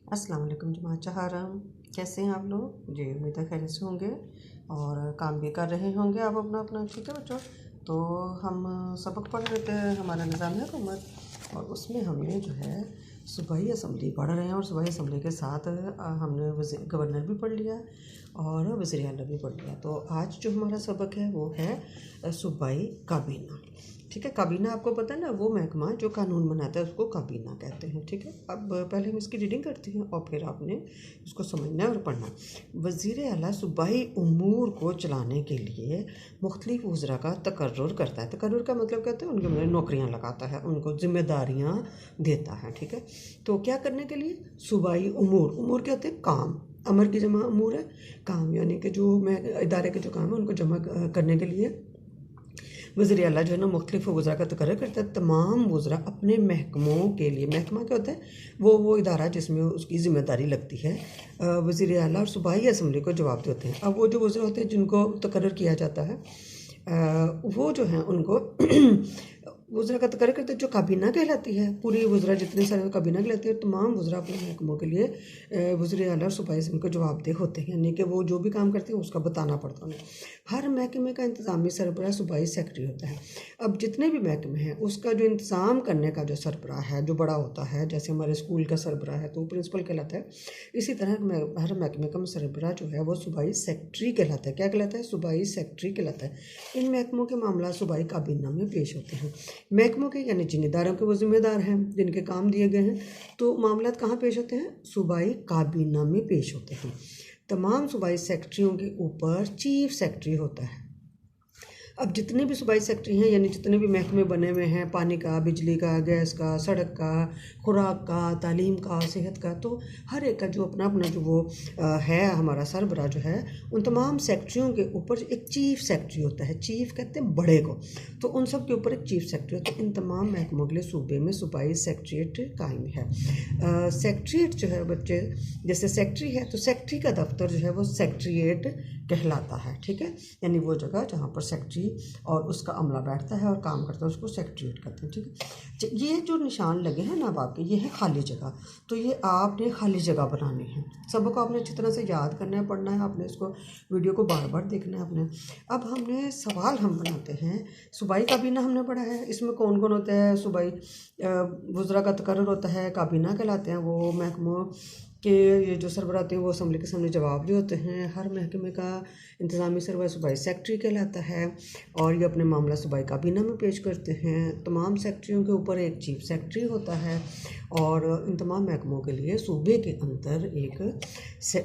अस्सलाम वालेकुम जमात चहारम। कैसे हैं आप लोग? जी उम्मीद है खैरियत से होंगे और काम भी कर रहे होंगे आप अपना अपना। ठीक है बच्चों, तो हम सबक पढ़ रहे थे हमारा निज़ाम हुकूमत, और उसमें हमने जो है सूबाई असम्बली पढ़ रहे हैं, और सूबाई असम्बली के साथ हमने गवर्नर भी पढ़ लिया और वज़ीर आला भी पढ़ लिया। तो आज जो हमारा सबक है वो है सूबाई काबीना। ठीक है, काबीना आपको पता है ना, वो महकमा जो कानून बनाता है उसको काबीना कहते हैं। ठीक है, अब पहले हम इसकी रीडिंग करते हैं और फिर आपने इसको समझना है और पढ़ना। वज़ीर आला सूबाई उमूर को चलाने के लिए मुख्तलिफ वज़रा का तकर्रुर करता है। तकर्रुर का मतलब कहते हैं उनके मतलब नौकरियाँ लगाता है, उनको ज़िम्मेदारियाँ देता है। ठीक है, तो क्या करने के लिए? सूबाई उमूर, उमूर क्या होते हैं? काम। अमर की जमा उमूर है, काम, यानी कि जो मैं इदारे के जो काम है उनको जमा करने के लिए वज़ीर आला जो है ना मुख्तलिफ वज़रा का तकर्रुर करता है। तमाम वज़रा अपने महकमों के लिए, महकमा क्या होता है? वो इदारा जिसमें उसकी ज़िम्मेदारी लगती है, वज़ीर आला और सूबाई असम्बली को जवाब देते हैं। अब वो जो वज़रा होते हैं जिनको तकर्रुर किया जाता है, वो जो हैं उनको वज़रा का तकर्रुर करते हैं, जो काबीना कहलाती है। पूरी वज़रा जितने सारे काबीना कहलाते हैं, तमाम वज़रा अपने महकमों के लिए वज़ीर आला और सूबाई असम्बली को जवाबदेह होते हैं, यानी कि वो जो भी काम करते हैं उसका बताना पड़ता है उन्हें। हर महकमे का इंतज़ामी सरबराह सूबाई सेक्रेटरी होता है। अब जितने भी महकमे हैं उसका जो इंतज़ाम करने का जो सरबराह है, जो बड़ा होता है, जैसे हमारे स्कूल का सरबराह है तो वो प्रिंसिपल कहलाता है, इसी तरह हर महकमे का सरबराह जो है वो सूबाई सेक्रेटरी कहलाता है। क्या कहलाता है? सूबाई सेक्रेटरी कहलाता है। इन महकमों के मामला सूबाई काबीना में पेश होते हैं। महकमों के यानी जिन इदारों के वो जिम्मेदार हैं, जिनके काम दिए गए हैं, तो मामलात कहाँ पेश होते हैं? सूबाई काबीना में पेश होते हैं। तमाम सूबाई सेक्रेटरियों के ऊपर चीफ सेक्रेटरी होता है। अब जितने भी सूबाई सेक्रेटरी हैं, यानी जितने भी महकमे बने हुए हैं, पानी का, बिजली का, गैस का, सड़क का, खुराक का, तालीम का, सेहत का, तो हर एक का जो अपना अपना जो वो है हमारा सरबराह जो है, उन तमाम सेक्रेटरियों के ऊपर एक चीफ सेक्रेटरी होता है। चीफ कहते हैं बड़े को, तो उन सब के ऊपर एक चीफ सेक्रेटरी होता है। इन तमाम महकमों के लिए सूबे में सूबाई सेक्रेटरीट कायम है। सेक्रेटरीट जो है बच्चे, जैसे सेक्रेटरी है तो सेक्रेटरी का दफ्तर जो है वो सेक्रेटरीट कहलाता है। ठीक है, यानी वो जगह जहाँ पर सेक्रेटरी और उसका अमला बैठता है और काम करता है उसको सेक्रेटरीट कहते हैं। ठीक है, ये जो निशान लगे हैं ना आपके, ये है खाली जगह, तो ये आपने खाली जगह बनानी है। सबको आपने अच्छी तरह से याद करना है, पढ़ना है, आपने इसको वीडियो को बार बार देखना है आपने। अब हमने सवाल हम बनाते हैं। सूबाई काबीना हमने पढ़ा है, इसमें कौन कौन होता है? सूबाई वज़रा का तकर्रुर होता है, काबीना कहलाते हैं वो महकमों के ये जो सरबराह होते हैं, वो असम्बली के सामने जवाब भी होते हैं। हर महकमे का इंतज़ामी सरबराह सूबाई सेक्रेटरी कहलाता है और ये अपने मामला सूबाई काबीना में पेश करते हैं। तमाम सेक्रेटरियों के ऊपर एक चीफ सेक्रेटरी होता है और इन तमाम महकमों के लिए सूबे के अंदर एक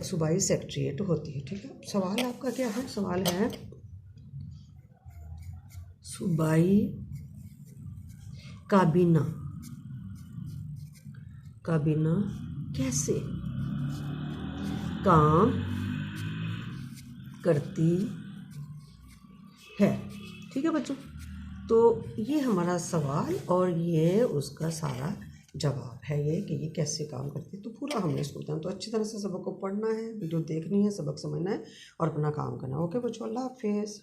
सूबाई सेक्रेटरीट होती है। ठीक है, सवाल आपका क्या है? सवाल है सूबाई काबीना काबीना कैसे काम करती है। ठीक है बच्चों, तो ये हमारा सवाल और ये उसका सारा जवाब है, ये कि ये कैसे काम करती है। तो पूरा हमने इसको बताया, तो अच्छी तरह से सबक को पढ़ना है, वीडियो देखनी है, सबक समझना है और अपना काम करना है। ओके बच्चों, अल्लाह हाफिज़।